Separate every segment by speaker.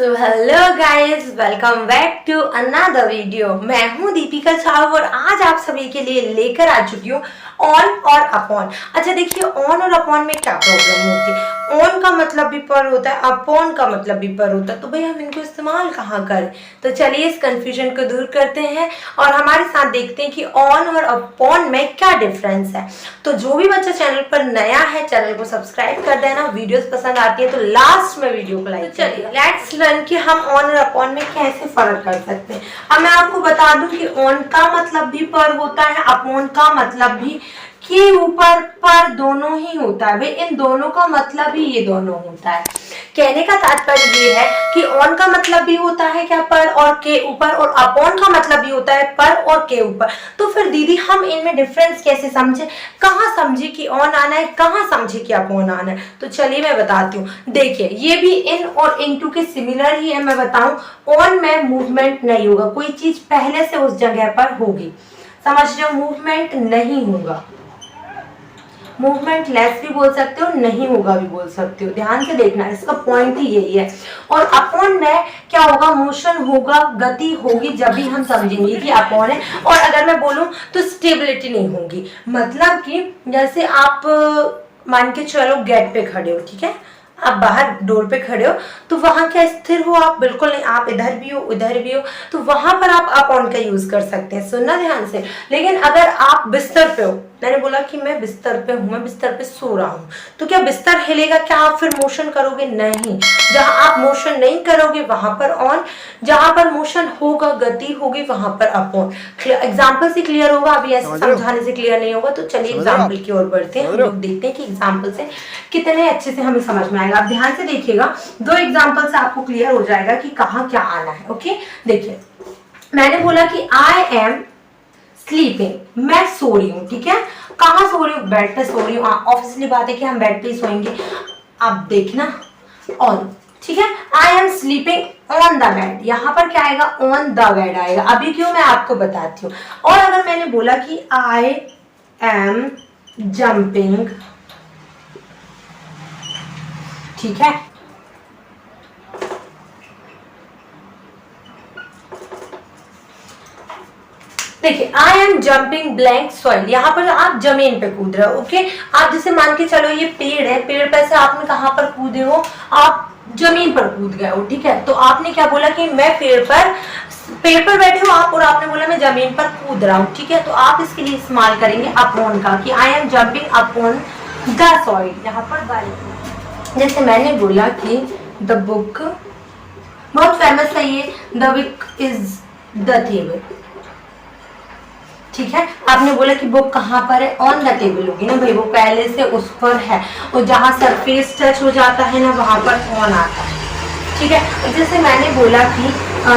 Speaker 1: So hello guys, welcome back to another video. मैं हूँ दीपिका साहब और आज आप सभी के लिए लेकर आ चुकी हूँ ऑन और अपॉन। अच्छा देखिए, ऑन और अपॉन में क्या प्रॉब्लम होती है। ऑन का मतलब भी पर होता है, अपॉन का मतलब भी पर होता है, तो भाई हम इनको इस्तेमाल कहाँ करें। तो चलिए इस कंफ्यूजन को दूर करते हैं और हमारे साथ देखते हैं कि ऑन और अपॉन में क्या डिफरेंस है। तो जो भी बच्चा चैनल पर नया है, चैनल को सब्सक्राइब कर देना। वीडियोस पसंद आती है तो लास्ट में वीडियो को लाइक। चलिए लेट्स लर्न कि हम ऑन और अपॉन में कैसे फर्क कर सकते हैं। अब मैं आपको बता दूं कि ऑन का मतलब भी पर होता है, अपॉन का मतलब भी के ऊपर पर दोनों ही होता है। भाई इन दोनों का मतलब ही ये दोनों होता है। कहने का तात्पर्य ये है कि ऑन का मतलब भी होता है क्या, पर और के ऊपर, और अपॉन का मतलब भी होता है पर और के ऊपर। तो फिर दीदी हम इनमें डिफरेंस कैसे समझे, कहाँ समझे कि ऑन आना है, कहाँ समझे कि अपॉन आना है। तो चलिए मैं बताती हूँ। देखिए ये भी इन और इनटू के सिमिलर ही है। मैं बताऊं, ऑन में मूवमेंट नहीं होगा, कोई चीज पहले से उस जगह पर होगी, समझ रहे हो, मूवमेंट नहीं होगा। मूवमेंट लेस भी बोल सकते हो, नहीं होगा भी बोल सकते हो, ध्यान से देखना, इसका पॉइंट ही यही है। और अपॉन में क्या होगा, मोशन होगा, गति होगी, जब भी हम समझेंगे कि अपॉन है। और अगर मैं बोलूं तो स्टेबिलिटी नहीं होगी। मतलब कि जैसे आप मान के चलो गेट पे खड़े हो, ठीक है, आप बाहर डोर पे खड़े हो, तो वहां क्या स्थिर हो आप, बिल्कुल नहीं, आप इधर भी हो उधर भी हो, तो वहां पर आप अपॉन का यूज कर सकते हैं। सुनना ध्यान से। लेकिन अगर आप बिस्तर पे हो, मैंने बोला कि मैं बिस्तर पे हूं, मैं बिस्तर पे सो रहा हूं, तो क्या बिस्तर हिलेगा, क्या आप फिर मोशन करोगे? नहीं। जहां आप मोशन नहीं करोगे वहां पर ऑन, जहां पर मोशन होगा, गति होगी, वहां पर अपॉन। एग्जाम्पल से क्लियर होगा, अभी ऐसे समझाने से क्लियर नहीं होगा। तो चलिए एग्जाम्पल की ओर बढ़ते हैं, हम लोग देखते हैं कि एग्जाम्पल से कितने अच्छे से हमें समझ में आएगा। आप ध्यान से देखिएगा, दो एग्जाम्पल से आपको क्लियर हो जाएगा कि कहाँ क्या आना है। ओके देखिए, मैंने बोला कि आई एम स्लीपिंग, मैं सो रही हूँ, ठीक है। कहाँ सो रही हूँ? बेड पे सो रही हूँ। ऑब्वियसली बात है कि हम बेड पे ही सोएंगे। अब देखना ऑन, ठीक है। I am sleeping on the bed, यहाँ पर क्या आएगा? ऑन द बेड आएगा। अभी क्यों, मैं आपको बताती हूँ। और अगर मैंने बोला कि आई एम जंपिंग, ठीक है, देखिए I am jumping blank soil, यहाँ पर आप जमीन पे कूद रहे हो। ओके, आप जैसे मान के चलो ये पेड़ है, पेड़ पे से आपने कहाँ पर कूदे हो? आप जमीन पर कूद गए हो, ठीक है। तो आपने क्या बोला कि मैं पेड़ पर बैठे हो आप, और आपने बोला मैं जमीन पर कूद रहा हूँ, ठीक है। तो आप इसके लिए इस्तेमाल करेंगे अपॉन का, कि I am jumping upon the soil, यहाँ पर गाइड। जैसे मैंने बोला कि द बुक, बहुत फेमस है ये, the book is the table, ठीक है। आपने बोला कि बुक कहाँ पर है? ऑन द टेबल होगी ना भाई, वो पहले से उस पर है, और जहां सरफेस टच हो जाता है ना वहां पर ऑन आता है, ठीक है। जैसे मैंने बोला कि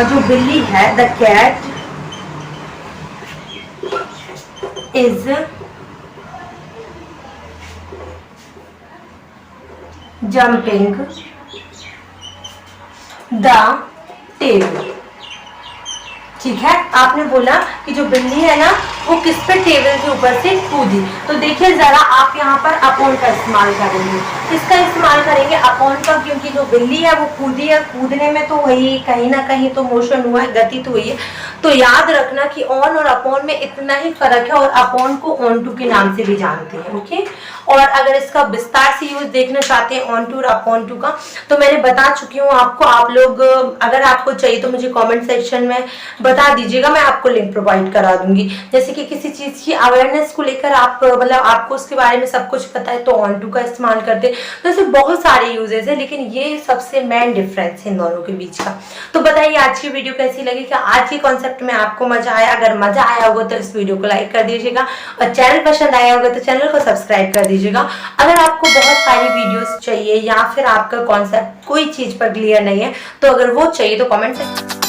Speaker 1: जो बिल्ली है, the cat is jumping the table, ठीक है। आपने बोला कि जो बिल्ली है ना वो किस पे? टेबल के ऊपर से कूदी। तो देखिए जरा, आप यहाँ पर अपॉन का इस्तेमाल करेंगे। किसका इस्तेमाल करेंगे? अपॉन का, क्योंकि जो बिल्ली है वो कूदी है, कूदने में तो वही कहीं ना कहीं तो मोशन हुआ है, गति तो हुई है। तो याद रखना कि ऑन और अपॉन में इतना ही फर्क है, और अपॉन को ऑन टू के नाम से भी जानते हैं। ओके, और अगर इसका विस्तार से यूज देखना चाहते हैं ऑन टू और अपॉन टू का, तो मैंने बता चुकी हूँ आपको। आप लोग अगर आपको चाहिए तो मुझे कमेंट सेक्शन में बता दीजिएगा, मैं आपको लिंक प्रोवाइड करा दूंगी। जैसे कि किसी चीज की अवेयरनेस को लेकर आप मतलब आपको उसके बारे में सब कुछ पता है तो ऑन टू का इस्तेमाल करते हैं। तो ऐसे बहुत सारे यूजेस है, लेकिन ये सबसे मेन डिफरेंस है इन दोनों के बीच का। तो बताइए आज की वीडियो कैसी लगी, क्या आज के कॉन्सेप्ट में आपको मजा आया? अगर मजा आया होगा तो इस वीडियो को लाइक कर दीजिएगा, और चैनल पसंद आया होगा तो चैनल को सब्सक्राइब कर दीजिएगा। अगर आपको बहुत सारी वीडियोस चाहिए, या फिर आपका कॉन्सेप्ट कोई चीज पर क्लियर नहीं है, तो अगर वो चाहिए तो कमेंट से